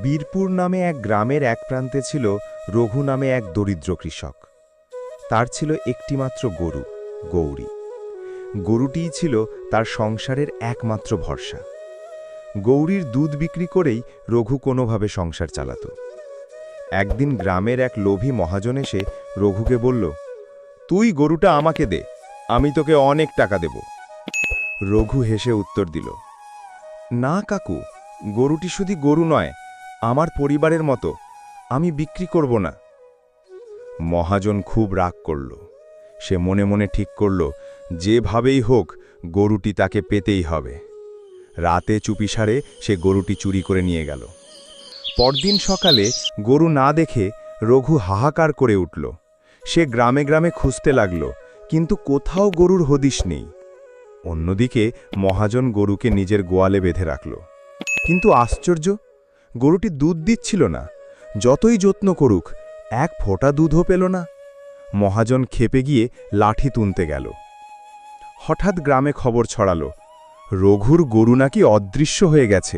বীরপুর নামে এক গ্রামের এক প্রান্তে ছিল রঘু নামে এক দরিদ্র কৃষক। তার ছিল একটিমাত্র গরু, গৌরী। গরুটিই ছিল তার সংসারের একমাত্র ভরসা। গৌরীর দুধ বিক্রি করেই রঘু কোনোভাবে সংসার চালাত। একদিন গ্রামের এক লোভী মহাজন এসে রঘুকে বলল, তুই গরুটা আমাকে দে, আমি তোকে অনেক টাকা দেব। রঘু হেসে উত্তর দিল, না কাকু, গরুটি শুধু গরু নয়, আমার পরিবারের মতো, আমি বিক্রি করব না। মহাজন খুব রাগ করল। সে মনে মনে ঠিক করল, যেভাবেই হোক গরুটি তাকে পেতেই হবে। রাতে চুপিসারে সে গরুটি চুরি করে নিয়ে গেল। পরদিন সকালে গরু না দেখে রঘু হাহাকার করে উঠল। সে গ্রামে গ্রামে খুঁজতে লাগল, কিন্তু কোথাও গরুর হদিশ নেই। অন্যদিকে মহাজন গরুকে নিজের গোয়ালে বেঁধে রাখল। কিন্তু আশ্চর্য, গরুটি দুধ দিচ্ছিল না। যতই যত্ন করুক, এক ফোঁটা দুধও পেল না। মহাজন ক্ষেপে গিয়ে লাঠি তুলতে গেল। হঠাৎ গ্রামে খবর ছড়ালো, রঘুর গরু নাকি অদৃশ্য হয়ে গেছে।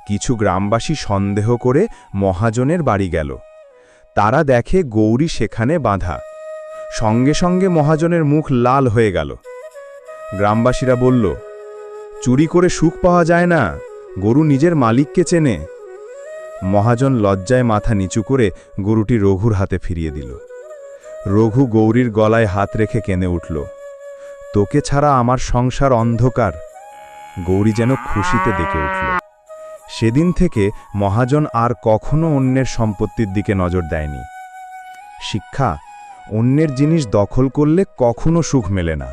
কিছু গ্রামবাসী সন্দেহ করে মহাজনের বাড়ি গেল। তারা দেখে গৌরী সেখানে বাঁধা। সঙ্গে সঙ্গে মহাজনের মুখ লাল হয়ে গেল। গ্রামবাসীরা বলল, চুরি করে সুখ পাওয়া যায় না, গরু নিজের মালিককে চেনে। মহাজন লজ্জায় মাথা নিচু করে গরুটি রঘুর হাতে ফিরিয়ে দিল। রঘু গৌরীর গলায় হাত রেখে কেঁদে উঠল, তোকে ছাড়া আমার সংসার অন্ধকার। গৌরী যেন খুশিতে ডেকে উঠল। সেদিন থেকে মহাজন আর কখনো অন্যের সম্পত্তির দিকে নজর দেয়নি। শিক্ষা, অন্যের জিনিস দখল করলে কখনো সুখ মেলে না।